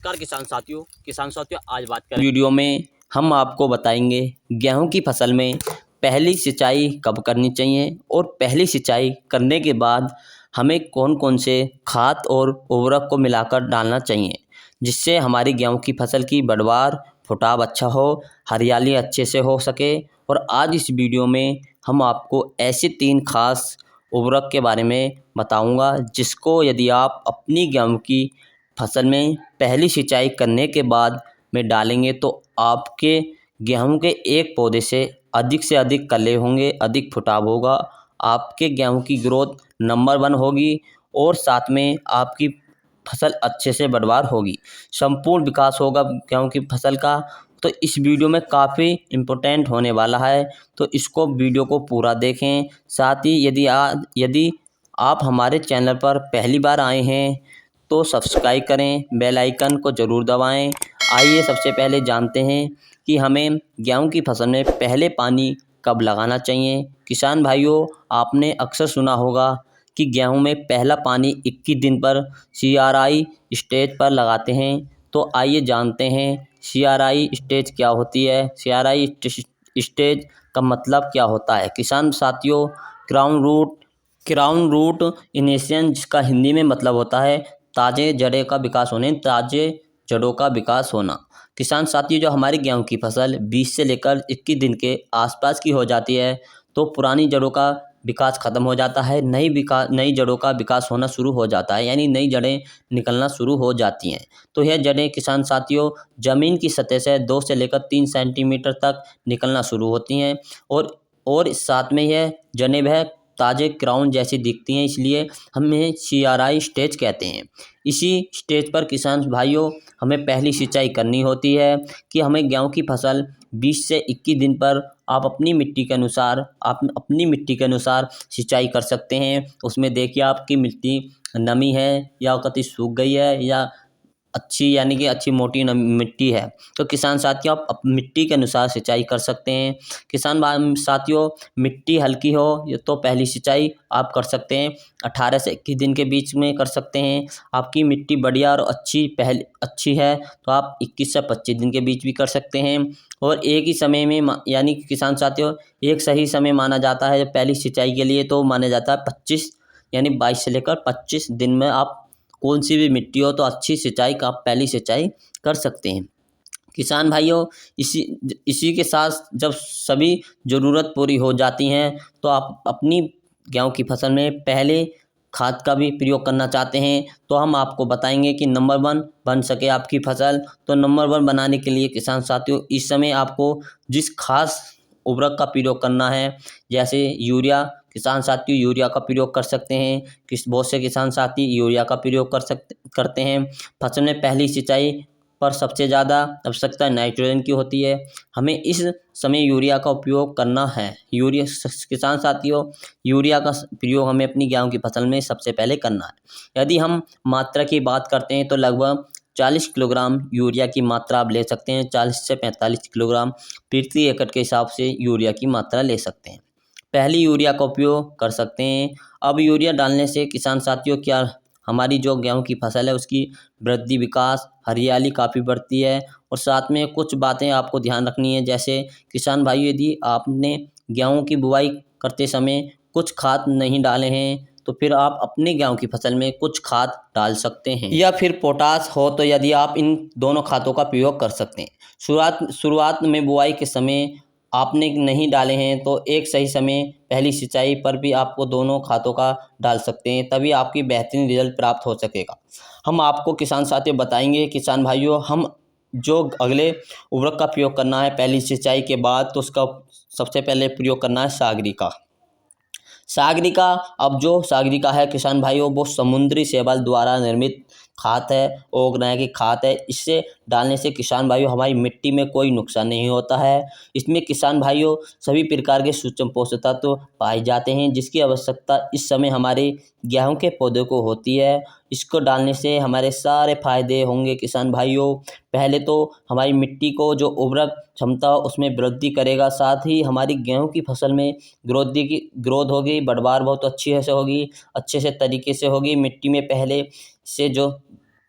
नमस्कार किसान साथियों आज बात करें वीडियो में हम आपको बताएंगे गेहूं की फसल में पहली सिंचाई कब करनी चाहिए और पहली सिंचाई करने के बाद हमें कौन कौन से खाद और उर्वरक को मिलाकर डालना चाहिए जिससे हमारी गेहूं की फसल की पैदावार फुटाव अच्छा हो, हरियाली अच्छे से हो सके। और आज इस वीडियो में हम आपको ऐसे 3 खास उर्वरक के बारे में बताऊंगा जिसको यदि आप अपनी गेहूं की फसल में पहली सिंचाई करने के बाद में डालेंगे तो आपके गेहूं के एक पौधे से अधिक कले होंगे, अधिक फुटाव होगा, आपके गेहूं की ग्रोथ नंबर 1 होगी और साथ में आपकी फसल अच्छे से पैदावार होगी, संपूर्ण विकास होगा गेहूं की फसल का। तो इस वीडियो में काफ़ी इम्पोर्टेंट होने वाला है, तो इसको वीडियो को पूरा देखें। साथ ही यदि आप हमारे चैनल पर पहली बार आए हैं तो सब्सक्राइब करें, बेल आइकन को ज़रूर दबाएं। आइए सबसे पहले जानते हैं कि हमें गेहूं की फसल में पहले पानी कब लगाना चाहिए। किसान भाइयों, आपने अक्सर सुना होगा कि गेहूं में पहला पानी 21 दिन पर CRI स्टेज पर लगाते हैं। तो आइए जानते हैं CRI स्टेज क्या होती है, CRI स्टेज का मतलब क्या होता है। किसान साथियों, क्राउन रूट इनिशिएशन, जिसका हिंदी में मतलब होता है ताज़े जड़ों का विकास होना। किसान साथियों, जो हमारी गेहूं की फसल 20 से लेकर 21 दिन के आसपास की हो जाती है तो पुरानी जड़ों का विकास खत्म हो जाता है, नई जड़ों का विकास होना शुरू हो जाता है, यानी नई जड़ें निकलना शुरू हो जाती हैं। तो यह जड़ें किसान साथियों ज़मीन की सतह से 2 से लेकर 3 सेंटीमीटर तक निकलना शुरू होती हैं और साथ में यह जड़ें वह ताज़े क्राउन जैसी दिखती हैं, इसलिए हमें CRI स्टेज कहते हैं। इसी स्टेज पर किसान भाइयों हमें पहली सिंचाई करनी होती है कि हमें गेहूं की फसल 20 से 21 दिन पर आप अपनी मिट्टी के अनुसार सिंचाई कर सकते हैं। उसमें देखिए आपकी मिट्टी नमी है या कतई सूख गई है या अच्छी यानी कि अच्छी मोटी मिट्टी है, तो किसान साथियों आप मिट्टी के अनुसार सिंचाई कर सकते हैं। साथियों, मिट्टी हल्की हो तो पहली सिंचाई आप कर सकते हैं 18 से 21 दिन के बीच में कर सकते हैं। आपकी मिट्टी बढ़िया और अच्छी है तो आप 21 से 25 दिन के बीच भी कर सकते हैं। और एक ही समय में यानी कि किसान साथियों एक सही समय माना जाता है पहली सिंचाई के लिए, तो माना जाता है 25 यानी 22 से लेकर 25 दिन में आप कौन सी भी मिट्टी हो तो अच्छी सिंचाई का आप पहली सिंचाई कर सकते हैं। किसान भाइयों, इसी के साथ जब सभी ज़रूरत पूरी हो जाती हैं तो आप अपनी गेहूं की फसल में पहले खाद का भी प्रयोग करना चाहते हैं तो हम आपको बताएंगे कि नंबर 1 बन सके आपकी फसल। तो नंबर 1 बनाने के लिए किसान साथियों इस समय आपको जिस खास उर्वरक का प्रयोग करना है, जैसे यूरिया, किसान साथियों यूरिया का प्रयोग कर सकते हैं। बहुत से किसान साथी यूरिया का प्रयोग करते हैं। फसल में पहली सिंचाई पर सबसे ज़्यादा आवश्यकता नाइट्रोजन की होती है, हमें इस समय यूरिया का उपयोग करना है। किसान साथियों यूरिया का प्रयोग हमें अपनी गेहूं की फसल में सबसे पहले करना है। यदि हम मात्रा की बात करते हैं तो लगभग 40 किलोग्राम यूरिया की मात्रा आप ले सकते हैं। 40 से 45 किलोग्राम प्रति एकड़ के हिसाब से यूरिया की मात्रा ले सकते हैं। पहली यूरिया का उपयोग कर सकते हैं। अब यूरिया डालने से किसान साथियों क्या हमारी जो गेहूं की फसल है उसकी वृद्धि, विकास, हरियाली काफ़ी बढ़ती है। और साथ में कुछ बातें आपको ध्यान रखनी है, जैसे किसान भाई यदि आपने गेहूं की बुआई करते समय कुछ खाद नहीं डाले हैं तो फिर आप अपने गेहूं की फसल में कुछ खाद डाल सकते हैं, या फिर पोटाश हो तो यदि आप इन दोनों खादों का प्रयोग कर सकते हैं। शुरुआत में बुआई के समय आपने नहीं डाले हैं तो एक सही समय पहली सिंचाई पर भी आपको दोनों खादों का डाल सकते हैं, तभी आपकी बेहतरीन रिजल्ट प्राप्त हो सकेगा। हम आपको किसान साथियों बताएंगे किसान भाइयों हम जो अगले उर्वरक का प्रयोग करना है पहली सिंचाई के बाद, तो उसका सबसे पहले प्रयोग करना है सागरिका। अब जो सागरिका है किसान भाइयों वो समुद्री शैवाल द्वारा निर्मित खाद है, ऑर्गेनिक खाद है। इससे डालने से किसान भाइयों हमारी मिट्टी में कोई नुकसान नहीं होता है। इसमें किसान भाइयों सभी प्रकार के सूक्ष्म पोषक तत्व पाए जाते हैं जिसकी आवश्यकता इस समय हमारे गेहूं के पौधे को होती है। इसको डालने से हमारे सारे फायदे होंगे किसान भाइयों। पहले तो हमारी मिट्टी को जो उर्वरक क्षमता उसमें वृद्धि करेगा, साथ ही हमारी गेहूं की फसल में ग्रोथ होगी, पैदावार बहुत अच्छी से होगी, अच्छे से तरीके से होगी। मिट्टी में पहले से जो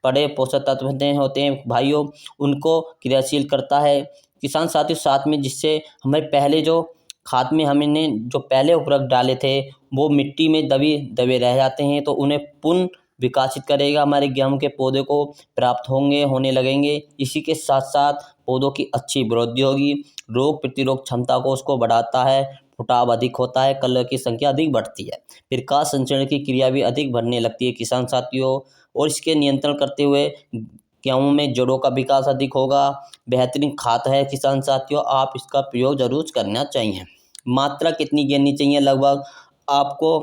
पड़े पोषक तत्व होते हैं भाइयों, उनको क्रियाशील करता है किसान साथियों। साथ में जिससे हमें पहले जो खाद में हमने जो पहले उर्वरक डाले थे वो मिट्टी में दबे रह जाते हैं, तो उन्हें पुनः विकासित करेगा, हमारे गेहूं के पौधे को प्राप्त होने लगेंगे। इसी के साथ साथ पौधों की अच्छी वृद्धि होगी, रोग प्रतिरोध क्षमता को उसको बढ़ाता है, फुटाव अधिक होता है, कलर की संख्या अधिक बढ़ती है, प्रकाश संचरण की क्रिया भी अधिक बढ़ने लगती है किसान साथियों। और इसके नियंत्रण करते हुए गेहूं में जड़ों का विकास अधिक होगा। बेहतरीन खाद है किसान साथियों, आप इसका प्रयोग जरूर करना चाहिए। मात्रा कितनी गिननी चाहिए? लगभग आपको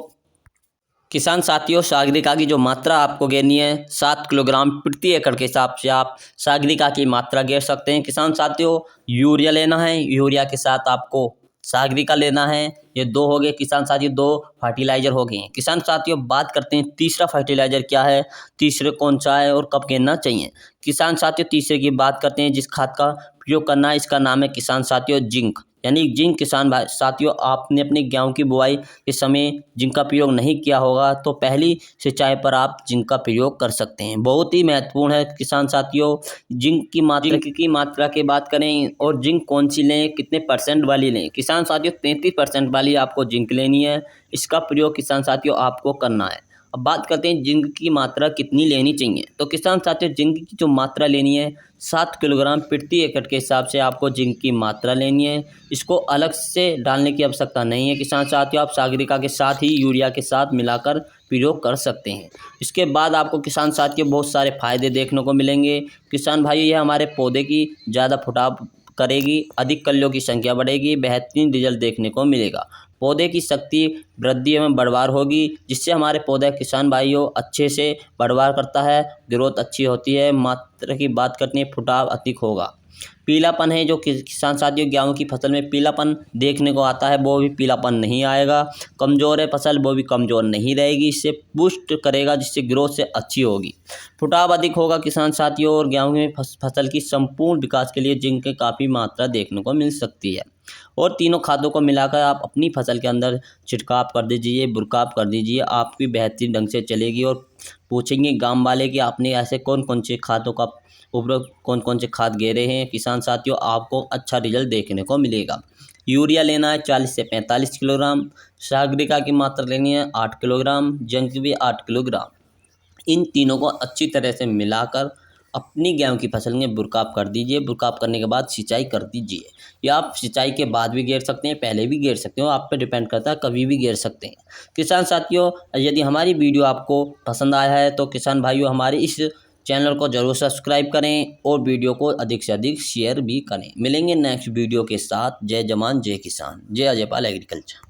किसान साथियों सागरिका की जो मात्रा आपको गिननी है 7 किलोग्राम प्रति एकड़ के हिसाब से आप सागरिका की मात्रा गिन सकते हैं। किसान साथियों यूरिया लेना है, यूरिया के साथ आपको सागरिका लेना है। ये दो हो गए किसान साथियों, दो फर्टिलाइजर हो गए। किसान साथियों बात करते हैं तीसरा फर्टिलाइजर क्या है, तीसरे कौन सा है और कब गिनना चाहिए। किसान साथियों तीसरे की बात करते हैं जिस खाद का प्रयोग करना है, इसका नाम है किसान साथियों जिंक, यानी जिंक। किसान भाई साथियों आपने अपने गेहूं की बुआई के समय जिंक का प्रयोग नहीं किया होगा तो पहली सिंचाई पर आप जिंक का प्रयोग कर सकते हैं, बहुत ही महत्वपूर्ण है किसान साथियों। जिंक की मात्रा की बात करें और जिंक कौन सी लें, कितने परसेंट वाली लें। किसान साथियों 33% वाली आपको जिंक लेनी है, इसका प्रयोग किसान साथियों आपको करना है। अब बात करते हैं जिंक की मात्रा कितनी लेनी चाहिए। तो किसान साथियों जिंक की जो मात्रा लेनी है 7 किलोग्राम प्रति एकड़ के हिसाब से आपको जिंक की मात्रा लेनी है। इसको अलग से डालने की आवश्यकता नहीं है किसान साथियों, आप सागरिका के साथ ही यूरिया के साथ मिलाकर प्रयोग कर सकते हैं। इसके बाद आपको किसान साथियों बहुत सारे फायदे देखने को मिलेंगे। किसान भाई ये हमारे पौधे की ज़्यादा फुटाव करेगी, अधिक कलियों की संख्या बढ़ेगी, बेहतरीन रिजल्ट देखने को मिलेगा, पौधे की शक्ति वृद्धि एवं बढ़वार होगी, जिससे हमारे पौधे किसान भाइयों अच्छे से बढ़वार करता है, ग्रोथ अच्छी होती है। मात्रा की बात करते हैं फुटाव अधिक होगा। पीलापन है जो किसान साथियों गेहूं की फसल में पीलापन देखने को आता है वो भी पीलापन नहीं आएगा। कमज़ोर है फसल वो भी कमज़ोर नहीं रहेगी, इससे बूस्ट करेगा जिससे ग्रोथ से अच्छी होगी। फुटाव अधिक होगा किसान साथियों, और गेहूं में फसल की संपूर्ण विकास के लिए जिंक की काफ़ी मात्रा देखने को मिल सकती है। और तीनों खादों को मिलाकर आप अपनी फसल के अंदर छिड़काव कर दीजिए, बुरकाव कर दीजिए, आपकी बेहतरीन ढंग से चलेगी। और पूछेंगे गांव वाले कि आपने ऐसे कौन कौन से खादों का उपयोग, कौन कौन से खाद गेरे हैं, किसान साथियों आपको अच्छा रिजल्ट देखने को मिलेगा। यूरिया लेना है 40 से 45 किलोग्राम, सागरिका की मात्रा लेनी है 8 किलोग्राम, जिंक भी 8 किलोग्राम। इन तीनों को अच्छी तरह से मिलाकर अपनी गेहूं की फसल में बुरकाव कर दीजिए। बुरकाव करने के बाद सिंचाई कर दीजिए, या आप सिंचाई के बाद भी गेर सकते हैं, पहले भी गेर सकते हो, आप पे डिपेंड करता है, कभी भी गेर सकते हैं। किसान साथियों यदि हमारी वीडियो आपको पसंद आया है तो किसान भाइयों हमारे इस चैनल को जरूर सब्सक्राइब करें और वीडियो को अधिक से अधिक शेयर भी करें। मिलेंगे नेक्स्ट वीडियो के साथ। जय जवान जय किसान, जय अजय पाल एग्रीकल्चर।